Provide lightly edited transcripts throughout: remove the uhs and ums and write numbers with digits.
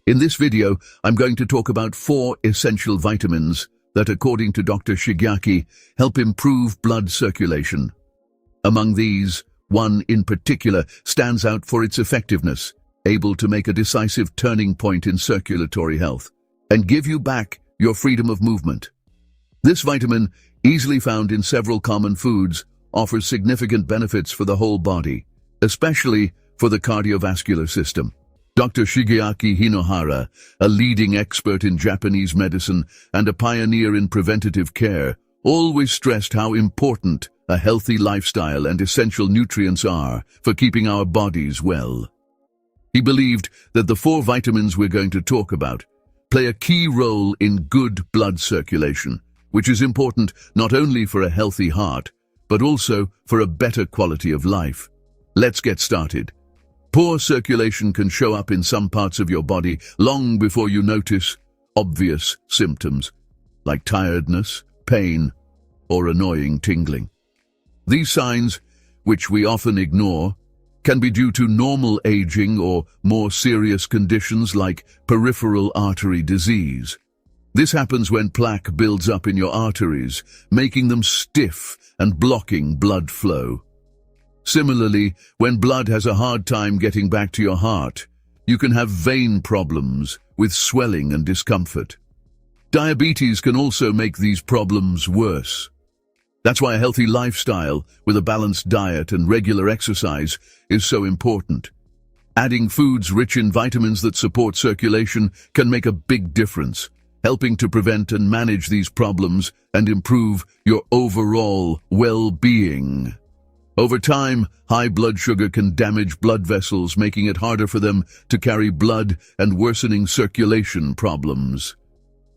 In this video, I'm going to talk about 4 essential vitamins that, according to Dr. Shigeaki, help improve blood circulation. Among these, one in particular stands out for its effectiveness, able to make a decisive turning point in circulatory health and give you back your freedom of movement. This vitamin, easily found in several common foods, offers significant benefits for the whole body, especially for the cardiovascular system. Dr. Shigeaki Hinohara, a leading expert in Japanese medicine and a pioneer in preventative care, always stressed how important a healthy lifestyle and essential nutrients are for keeping our bodies well. He believed that the 4 vitamins we're going to talk about play a key role in good blood circulation, which is important not only for a healthy heart, but also for a better quality of life. Let's get started. Poor circulation can show up in some parts of your body long before you notice obvious symptoms, like tiredness, pain, or annoying tingling. These signs, which we often ignore, can be due to normal aging or more serious conditions like peripheral artery disease. This happens when plaque builds up in your arteries, making them stiff and blocking blood flow. Similarly, when blood has a hard time getting back to your heart, you can have vein problems with swelling and discomfort. Diabetes can also make these problems worse. That's why a healthy lifestyle with a balanced diet and regular exercise is so important. Adding foods rich in vitamins that support circulation can make a big difference, helping to prevent and manage these problems and improve your overall well-being. Over time, high blood sugar can damage blood vessels, making it harder for them to carry blood and worsening circulation problems.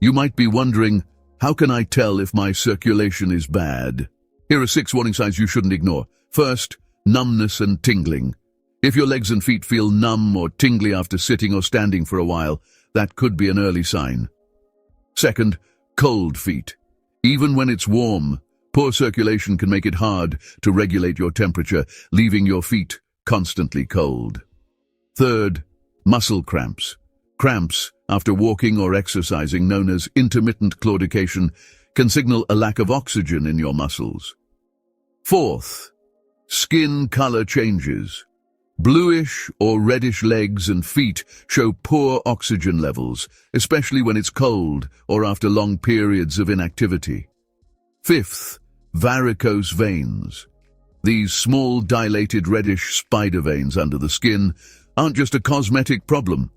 You might be wondering, how can I tell if my circulation is bad? Here are 6 warning signs you shouldn't ignore. First, numbness and tingling. If your legs and feet feel numb or tingly after sitting or standing for a while, that could be an early sign. Second, cold feet. Even when it's warm, poor circulation can make it hard to regulate your temperature, leaving your feet constantly cold. Third, muscle cramps. Cramps after walking or exercising, known as intermittent claudication, can signal a lack of oxygen in your muscles. Fourth, skin color changes. Bluish or reddish legs and feet show poor oxygen levels, especially when it's cold or after long periods of inactivity. Fifth, varicose veins. These small, dilated, reddish spider veins under the skin aren't just a cosmetic problem.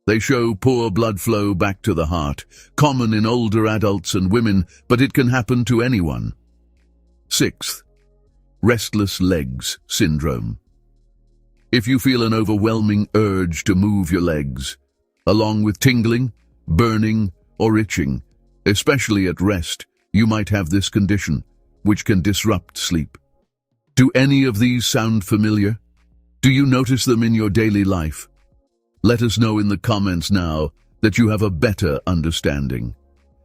They show poor blood flow back to the heart, common in older adults and women, but it can happen to anyone. Sixth, restless legs syndrome. If you feel an overwhelming urge to move your legs, along with tingling, burning, or itching, especially at rest, you might have this condition, which can disrupt sleep. Do any of these sound familiar? Do you notice them in your daily life? Let us know in the comments now that you have a better understanding.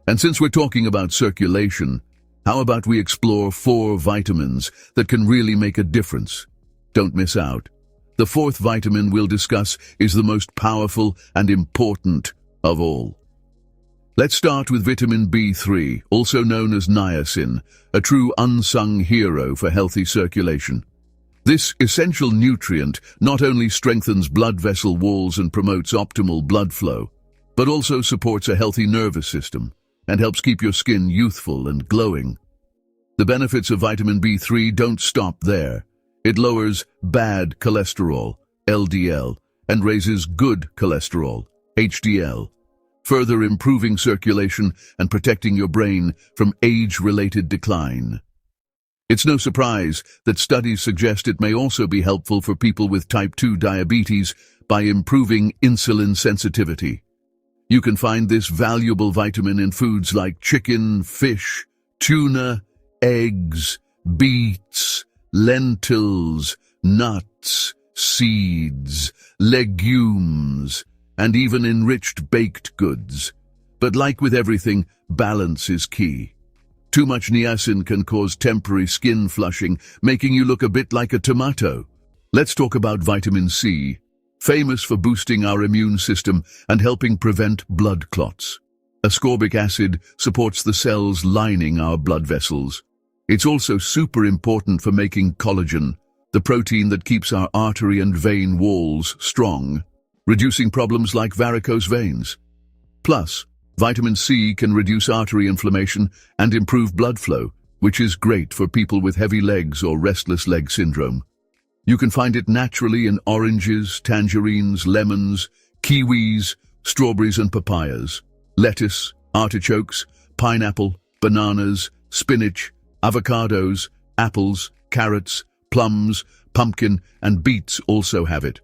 And since we're talking about circulation, how about we explore 4 vitamins that can really make a difference? Don't miss out. The 4th vitamin we'll discuss is the most powerful and important of all. Let's start with vitamin B3, also known as niacin, a true unsung hero for healthy circulation. This essential nutrient not only strengthens blood vessel walls and promotes optimal blood flow, but also supports a healthy nervous system and helps keep your skin youthful and glowing. The benefits of vitamin B3 don't stop there. It lowers bad cholesterol, LDL, and raises good cholesterol, HDL, further improving circulation and protecting your brain from age-related decline. It's no surprise that studies suggest it may also be helpful for people with type 2 diabetes by improving insulin sensitivity. You can find this valuable vitamin in foods like chicken, fish, tuna, eggs, beets, lentils, nuts, seeds, legumes, and even enriched baked goods. But like with everything, balance is key. Too much niacin can cause temporary skin flushing, making you look a bit like a tomato. Let's talk about vitamin C, famous for boosting our immune system and helping prevent blood clots. Ascorbic acid supports the cells lining our blood vessels. It's also super important for making collagen, the protein that keeps our artery and vein walls strong, reducing problems like varicose veins. Plus, vitamin C can reduce artery inflammation and improve blood flow, which is great for people with heavy legs or restless leg syndrome. You can find it naturally in oranges, tangerines, lemons, kiwis, strawberries and papayas, lettuce, artichokes, pineapple, bananas, spinach, avocados, apples, carrots, plums, pumpkin, and beets also have it.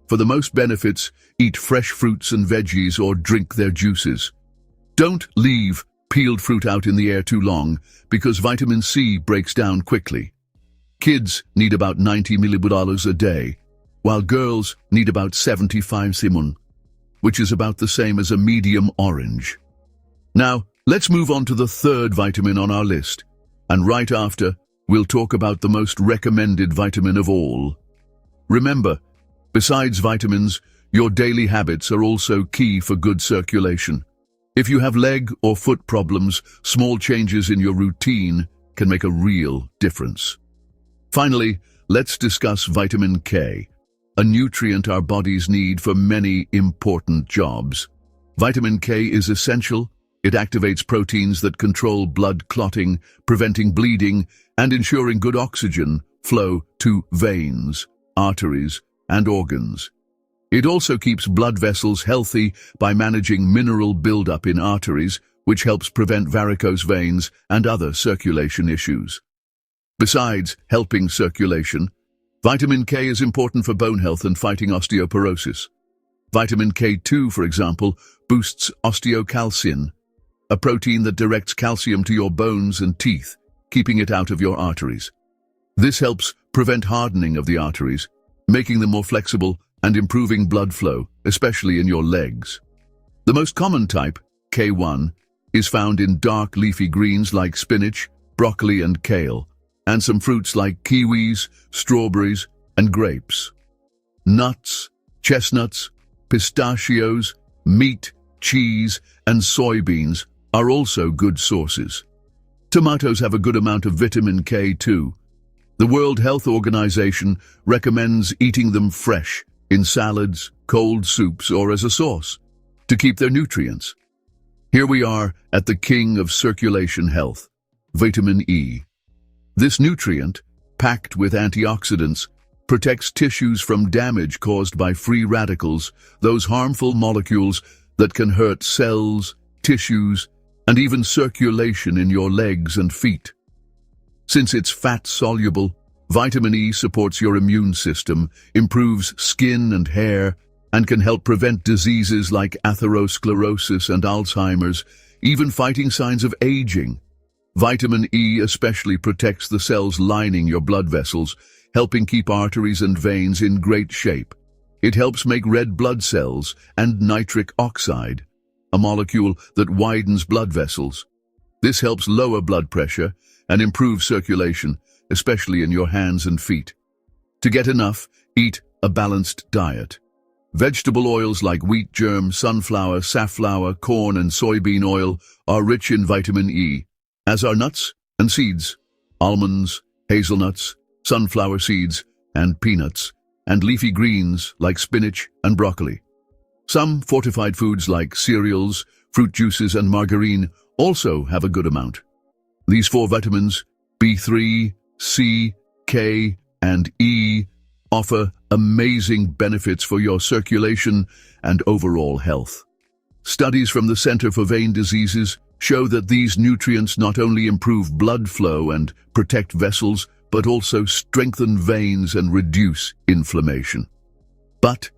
For the most benefits, eat fresh fruits and veggies or drink their juices. Don't leave peeled fruit out in the air too long because vitamin C breaks down quickly. Kids need about 90 millibottles a day, while girls need about 75 simun, which is about the same as a medium orange. Now, let's move on to the third vitamin on our list, and right after, we'll talk about the most recommended vitamin of all. Remember, besides vitamins, your daily habits are also key for good circulation. If you have leg or foot problems, small changes in your routine can make a real difference. Finally, let's discuss vitamin K, a nutrient our bodies need for many important jobs. Vitamin K is essential. It activates proteins that control blood clotting, preventing bleeding, and ensuring good oxygen flow to veins, arteries, and organs. It also keeps blood vessels healthy by managing mineral buildup in arteries, which helps prevent varicose veins and other circulation issues. Besides helping circulation, vitamin K is important for bone health and fighting osteoporosis. Vitamin K2, for example, boosts osteocalcin, a protein that directs calcium to your bones and teeth, keeping it out of your arteries. This helps prevent hardening of the arteries, making them more flexible and improving blood flow, especially in your legs. The most common type, K1, is found in dark leafy greens like spinach, broccoli, and kale, and some fruits like kiwis, strawberries, and grapes. Nuts, chestnuts, pistachios, meat, cheese, and soybeans are also good sources. Tomatoes have a good amount of vitamin K too. The World Health Organization recommends eating them fresh, in salads, cold soups, or as a sauce, to keep their nutrients. Here we are at the king of circulation health, vitamin E. This nutrient, packed with antioxidants, protects tissues from damage caused by free radicals, those harmful molecules that can hurt cells, tissues, and even circulation in your legs and feet. Since it's fat-soluble, vitamin E supports your immune system, improves skin and hair, and can help prevent diseases like atherosclerosis and Alzheimer's, even fighting signs of aging. Vitamin E especially protects the cells lining your blood vessels, helping keep arteries and veins in great shape. It helps make red blood cells and nitric oxide, a molecule that widens blood vessels. This helps lower blood pressure and improve circulation, especially in your hands and feet. To get enough, eat a balanced diet. Vegetable oils like wheat germ, sunflower, safflower, corn, and soybean oil are rich in vitamin E, as are nuts and seeds, almonds, hazelnuts, sunflower seeds, and peanuts, and leafy greens like spinach and broccoli. Some fortified foods like cereals, fruit juices, and margarine also have a good amount. These four vitamins, B3, C, K, and E, offer amazing benefits for your circulation and overall health. Studies from the Center for Vein Diseases show that these nutrients not only improve blood flow and protect vessels, but also strengthen veins and reduce inflammation. But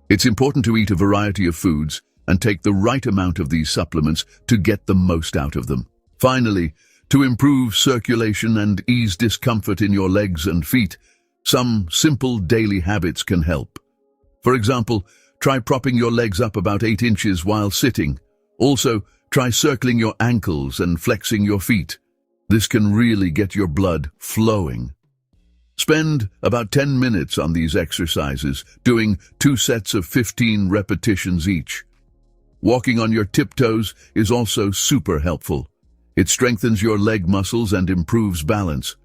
it's important to eat a variety of foods and take the right amount of these supplements to get the most out of them. Finally, to improve circulation and ease discomfort in your legs and feet, some simple daily habits can help. For example, try propping your legs up about 8 inches while sitting. Also, try circling your ankles and flexing your feet. This can really get your blood flowing. Spend about 10 minutes on these exercises, doing 2 sets of 15 repetitions each. Walking on your tiptoes is also super helpful. It strengthens your leg muscles and improves balance.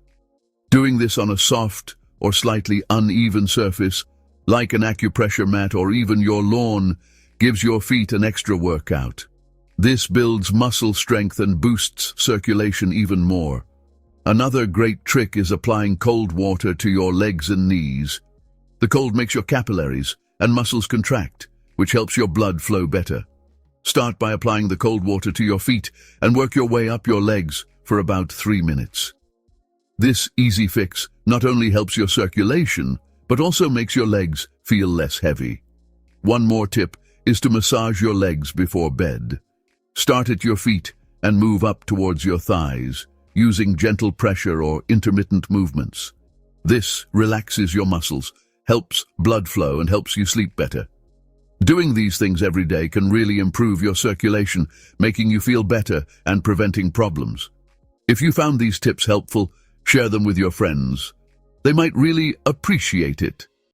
Doing this on a soft or slightly uneven surface, like an acupressure mat or even your lawn, gives your feet an extra workout. This builds muscle strength and boosts circulation even more. Another great trick is applying cold water to your legs and knees. The cold makes your capillaries and muscles contract, which helps your blood flow better. Start by applying the cold water to your feet and work your way up your legs for about 3 minutes. This easy fix not only helps your circulation, but also makes your legs feel less heavy. One more tip is to massage your legs before bed. Start at your feet and move up towards your thighs, using gentle pressure or intermittent movements. This relaxes your muscles, helps blood flow, and helps you sleep better. Doing these things every day can really improve your circulation, making you feel better and preventing problems. If you found these tips helpful, share them with your friends. They might really appreciate it.